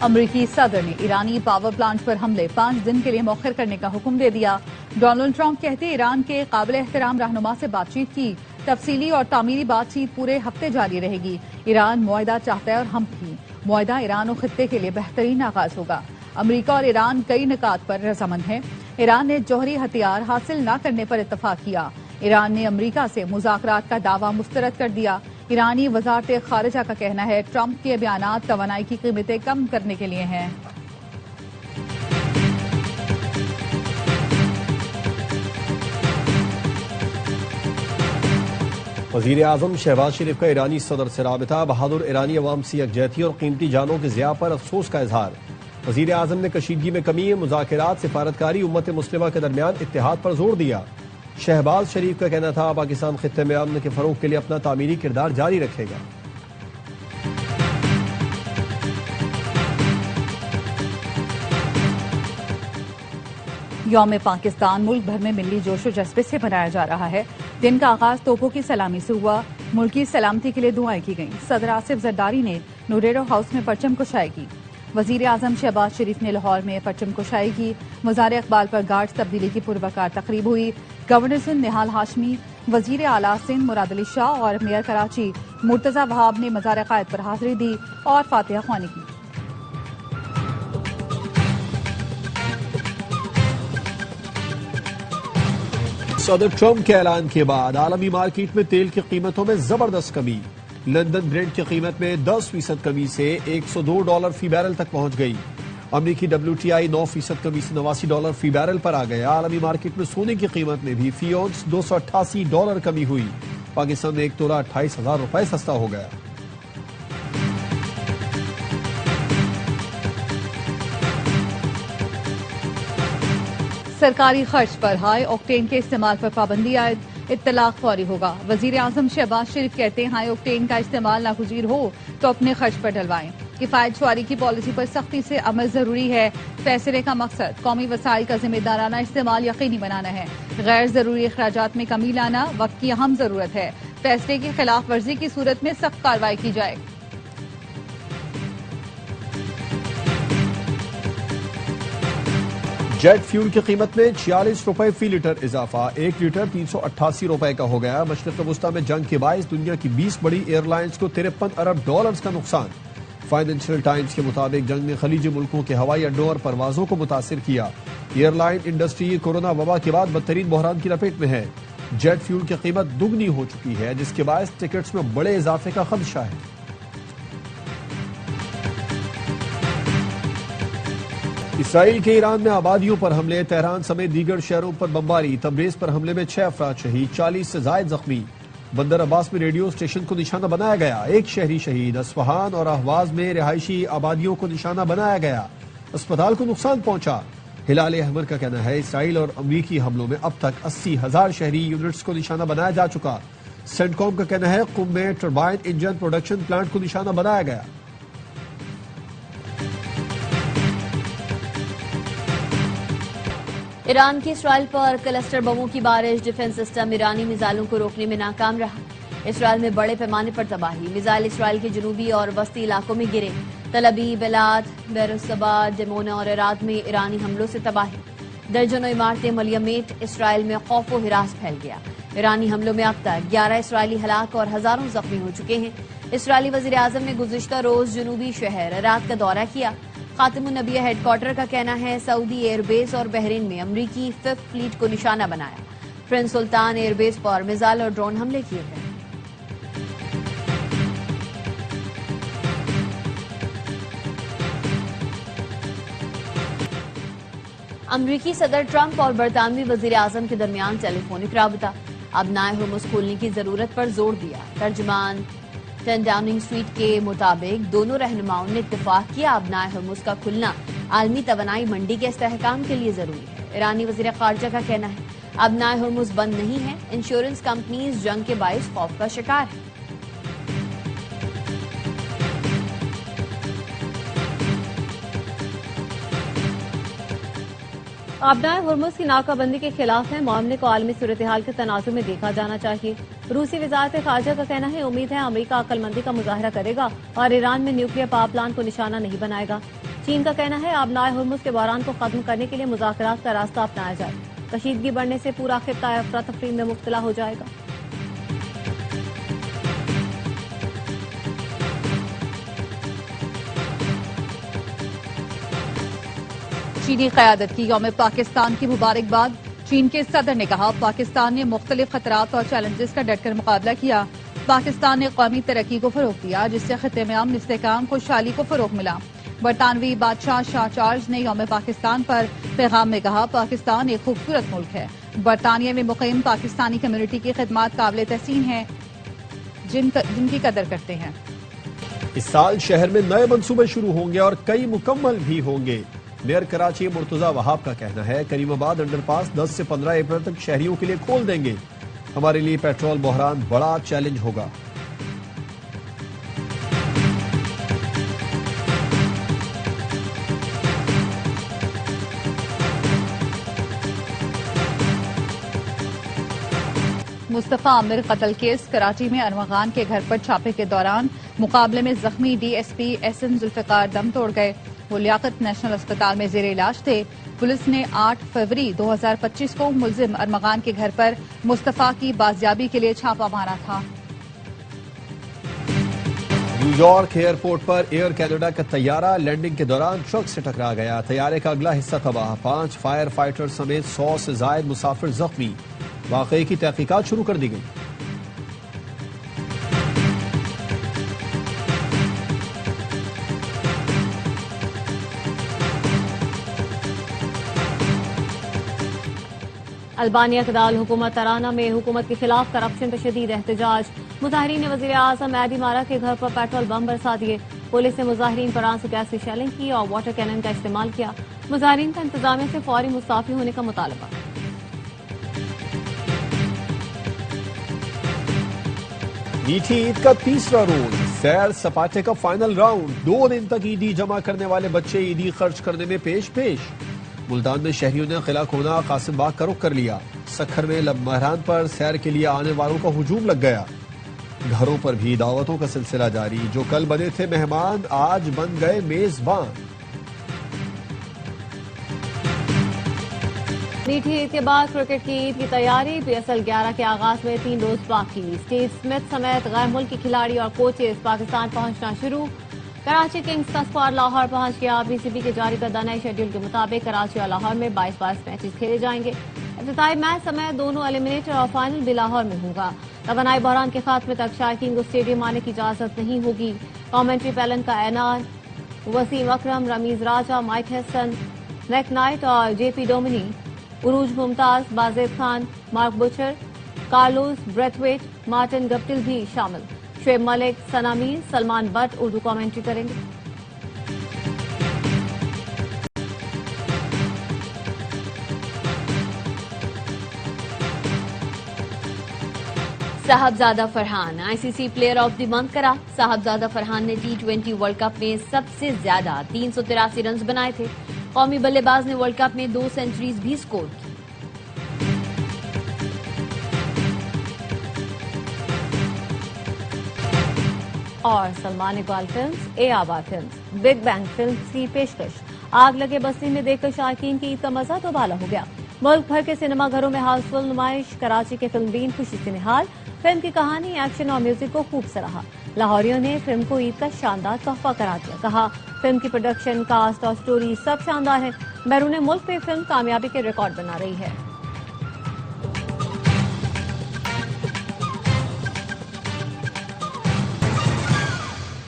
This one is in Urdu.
امریکی صدر نے ایرانی پاور پلانٹ پر حملے 5 دن کے لیے مؤخر کرنے کا حکم دے دیا۔ ڈونلڈ ٹرمپ کہتے ایران کے قابل احترام رہنما سے بات چیت کی، تفصیلی اور تعمیری بات چیت پورے ہفتے جاری رہے گی۔ ایران معاہدہ چاہتا ہے اور ہم بھی۔ معاہدہ ایران و خطے کے لیے بہترین آغاز ہوگا۔ امریکہ اور ایران کئی نکات پر رضامند ہیں۔ ایران نے جوہری ہتھیار حاصل نہ کرنے پر اتفاق کیا۔ ایران نے امریکہ سے مذاکرات کا دعویٰ مسترد کر دیا۔ ایرانی وزارت خارجہ کا کہنا ہے ٹرمپ کے بیانات توانائی کی قیمتیں کم کرنے کے لیے ہیں۔ وزیر اعظم شہباز شریف کا ایرانی صدر سے رابطہ، بہادر ایرانی عوام سے یکجہتی اور قیمتی جانوں کے ضیاع پر افسوس کا اظہار۔ وزیر اعظم نے کشیدگی میں کمی، مذاکرات، سفارتکاری، امت مسلمہ کے درمیان اتحاد پر زور دیا۔ شہباز شریف کا کہنا تھا پاکستان خطے میں امن کے فروغ کے لیے اپنا تعمیری کردار جاری رکھے گا۔ یوم پاکستان ملک بھر میں ملی جوش و جذبے سے منایا جا رہا ہے۔ دن کا آغاز توپوں کی سلامی سے ہوا۔ ملکی سلامتی کے لیے دعائیں کی گئیں۔ صدر آصف زرداری نے نوریرو ہاؤس میں پرچم کشائی کی۔ وزیر اعظم شہباز شریف نے لاہور میں پرچم کشائی کی۔ مزار اقبال پر گارڈز تبدیلی کی پروقار تقریب ہوئی۔ گورنر سندھ نہال ہاشمی، وزیر اعلیٰ سندھ مراد علی شاہ اور میئر کراچی مرتضی وہاب نے مزار قائد پر حاضری دی اور فاتحہ خوانی کی۔ صدر ٹرمپ کے اعلان کے بعد عالمی مارکیٹ میں تیل کی قیمتوں میں زبردست کمی۔ لندن برنٹ کی قیمت میں 10% کمی سے $102 فی بیرل تک پہنچ گئی۔ امریکی WTI 9% کمی سے $89 فی بیرل پر آ گیا۔ عالمی مارکیٹ میں سونے کی قیمت میں بھی فی اونس $288 کمی ہوئی۔ پاکستان میں 1 تولہ 28,000 روپے سستا ہو گیا۔ سرکاری خرچ پر ہائی آکٹین کے استعمال پر پابندی عائد، اطلاق فوری ہوگا۔ وزیر اعظم شہباز شریف کہتے ہیں ہائی آکٹین کا استعمال ناگزیر ہو تو اپنے خرچ پر ڈلوائیں۔ کفایت شعاری کی پالیسی پر سختی سے عمل ضروری ہے۔ فیصلے کا مقصد قومی وسائل کا ذمہ دارانہ استعمال یقینی بنانا ہے۔ غیر ضروری اخراجات میں کمی لانا وقت کی اہم ضرورت ہے۔ فیصلے کی خلاف ورزی کی صورت میں سخت کارروائی کی جائے۔ جیٹ فیول کی قیمت میں 46 روپے فی لیٹر اضافہ، 1 لیٹر 388 روپے کا ہو گیا۔ مشرق وسطیٰ میں جنگ کے باعث دنیا کی 20 بڑی ایئر لائنز کو $53 ارب کا نقصان۔ فائنینشیل ٹائمز کے مطابق جنگ نے خلیجی ملکوں کے ہوائی اڈوں اور پروازوں کو متاثر کیا۔ ایئر لائن انڈسٹری کورونا وبا کے بعد بدترین بحران کی لپیٹ میں ہے۔ جیٹ فیول کی قیمت دگنی ہو چکی ہے، جس کے باعث ٹکٹس میں بڑے اضافے کا خدشہ ہے۔ اسرائیل کے ایران میں آبادیوں پر حملے، تہران سمیت دیگر شہروں پر بمباری، تبریز پر حملے میں 6 افراد شہید، 40 سے زائد زخمی۔ بندر عباس میں ریڈیو اسٹیشن کو نشانہ بنایا گیا، 1 شہری شہید۔ اصفہان اور اہواز میں رہائشی آبادیوں کو نشانہ بنایا گیا، اسپتال کو نقصان پہنچا۔ ہلال احمر کا کہنا ہے اسرائیل اور امریکی حملوں میں اب تک 80,000 شہری یونٹس کو نشانہ بنایا جا چکا۔ سینٹ کام کا کہنا ہے قم میں ٹربائن انجن پروڈکشن پلانٹ کو نشانہ بنایا گیا۔ ایران کی اسرائیل پر کلسٹر بموں کی بارش، ڈیفنس سسٹم ایرانی میزائلوں کو روکنے میں ناکام رہا۔ اسرائیل میں بڑے پیمانے پر تباہی، میزائل اسرائیل کے جنوبی اور وسطی علاقوں میں گرے۔ تل ابیب، ایلات، بیروسبا، ڈیمونا اور عراق میں ایرانی حملوں سے تباہی، درجنوں عمارتیں ملیمیٹ۔ اسرائیل میں خوف و ہراس پھیل گیا۔ ایرانی حملوں میں اب تک 11 اسرائیلی ہلاک اور ہزاروں زخمی ہو چکے ہیں۔ اسرائیلی وزیر اعظم نے گزشتہ روز جنوبی شہر عراق کا دورہ کیا۔ خاتم النبیہ ہیڈ کوارٹر کا کہنا ہے سعودی ایئر بیس اور بحرین میں امریکی 5th فلیٹ کو نشانہ بنایا۔ پرنس سلطان ایئر بیس پر میزائل اور ڈرون حملے کیے گئے۔ امریکی صدر ٹرمپ اور برطانوی وزیر اعظم کے درمیان ٹیلی فونک رابطہ، ابنائے ہرمز کھولنے کی ضرورت پر زور دیا۔ ترجمان 10 ڈاؤننگ اسٹریٹ کے مطابق دونوں رہنماؤں نے اتفاق کیا ابنائے ہرمز کا کھلنا عالمی توانائی منڈی کے استحکام کے لیے ضروری ہے۔ ایرانی وزیر خارجہ کا کہنا ہے ابنائے ہرمز بند نہیں ہے، انشورنس کمپنیز جنگ کے باعث خوف کا شکار ہیں۔ ابنائے ہرمز کی ناکہ بندی کے خلاف ہیں، معاملے کو عالمی صورتحال کے تناظر میں دیکھا جانا چاہیے۔ روسی وزارت خارجہ کا کہنا ہے امید ہے امریکہ عقل مندی کا مظاہرہ کرے گا اور ایران میں نیوکلیئر پاور پلانٹ کو نشانہ نہیں بنائے گا۔ چین کا کہنا ہے آبنائے ہرمز کے بحران کو ختم کرنے کے لیے مذاکرات کا راستہ اپنایا جائے. کشیدگی بڑھنے سے پورا خطہ افراتفری میں مبتلا ہو جائے گا. چینی قیادت کی یوم پاکستان کی مبارکباد. چین کے صدر نے کہا پاکستان نے مختلف خطرات اور چیلنجز کا ڈٹ کر مقابلہ کیا. پاکستان نے قومی ترقی کو فروغ دیا جس سے خطے میں امن استحکام خوشحالی کو فروغ ملا. برطانوی بادشاہ شاہ چارلز نے یوم پاکستان پر پیغام میں کہا پاکستان ایک خوبصورت ملک ہے. برطانیہ میں مقیم پاکستانی کمیونٹی کی خدمات قابل تحسین ہیں جن کی قدر کرتے ہیں. اس سال شہر میں نئے منصوبے شروع ہوں گے اور کئی مکمل بھی ہوں گے. میئر کراچی مرتضی وہاب کا کہنا ہے کریم آباد انڈر پاس 10 سے 15 اپریل تک شہریوں کے لیے کھول دیں گے. ہمارے لیے پیٹرول بحران بڑا چیلنج ہوگا. مصطفیٰ عامر قتل کیس. کراچی میں انور خان کے گھر پر چھاپے کے دوران مقابلے میں زخمی D S P S N Zulfiqar دم توڑ گئے. وہ لیاقت نیشنل اسپتال میں زیر علاج تھے. پولیس نے 8 فروری 2025 کو ملزم انور خان کے گھر پر مصطفیٰ کی بازیابی کے لیے چھاپا مارا تھا. نیو یارک ایئرپورٹ پر ایئر کینیڈا کا طیارہ لینڈنگ کے دوران ٹرک سے ٹکرا گیا. طیارے کا اگلا حصہ تباہ. 5 فائر فائٹر سمیت 100 سے زائد مسافر زخمی. واقعے کی تحقیقات شروع کر دی گئی. البانیہ کے دارالحکومت ترانہ میں حکومت کے خلاف کرپشن پر شدید احتجاج. مظاہرین نے وزیر اعظم ایڈی مارا کے گھر پر پیٹرول بم برسا دیے. پولیس نے مظاہرین پر آنسو گیس کی شیلنگ کی اور واٹر کینن کا استعمال کیا. مظاہرین کا انتظامیہ سے فوری مستعفی ہونے کا مطالبہ. میٹھی عید کا تیسرا روز. سیر سپاٹے کا فائنل راؤنڈ. 2 دن تک عیدی جمع کرنے والے بچے عیدی خرچ کرنے میں پیش. ملتان میں شہریوں نے قلعہ کونا قاسم باغ کا رخ کر لیا. سکھر میں لب مہران پر سیر کے لیے آنے والوں کا ہجوم لگ گیا. گھروں پر بھی دعوتوں کا سلسلہ جاری. جو کل بنے تھے مہمان آج بن گئے میزبان. میٹھی عید کے بعد کرکٹ کی عید کی تیاری. PSL 11 کے آغاز میں 3 روز باقی. اسٹیو اسمتھ سمیت غیر ملکی کھلاڑی اور کوچز پاکستان پہنچنا شروع. کراچی کنگز کا اسکواڈ لاہور پہنچ گیا. PCB کے جاری کردہ نئے شیڈول کے مطابق کراچی اور لاہور میں 22 میچز کھیلے جائیں گے. افتتاحی میچ سمیت دونوں ایلیمنیٹر اور فائنل بھی لاہور میں ہوگا. توانائی بحران کے خاتمے تک شائقین کو اسٹیڈیم آنے کی اجازت نہیں ہوگی. کامنٹری پیلن کا اعلان. Wasim Akram, Rameez Raja, Mike Hesson, Nick Knight اور JP Duminy, Urooj Mumtaz, Bazid Khan, Mark Butcher, Carlos Brathwaite, Martin Guptill بھی شامل. شعیب ملک، ثنا میر، سلمان بٹ اردو کامنٹری کریں گے. Sahibzada Farhan ICC player of the month قرار. صاحبزادہ فرحان نے T20 ورلڈ کپ میں سب سے زیادہ 383 رنز بنائے تھے. قومی بلے باز نے ورلڈ کپ میں 2 سینچریز بھی سکور کی. اور سلمان اقبال فلمز، اے آباد فلمز، بگ بینگ فلمز کی پیشکش. آگ لگے بستی میں دیکھ کر شائقین کی عید کا مزہ تو بالا ہو گیا. ملک بھر کے سنیما گھروں میں ہاؤس فل نمائش. کراچی کے فلم بین خوشی سے نہال. فلم کی کہانی، ایکشن اور میوزک کو خوب سراہا. لاہوریوں نے فلم کو عید کا شاندار تحفہ قرار دیا. کہا فلم کی پروڈکشن، کاسٹ اور سٹوری سب شاندار ہے. بیرون ملک میں فلم کامیابی کے ریکارڈ بنا رہی ہے.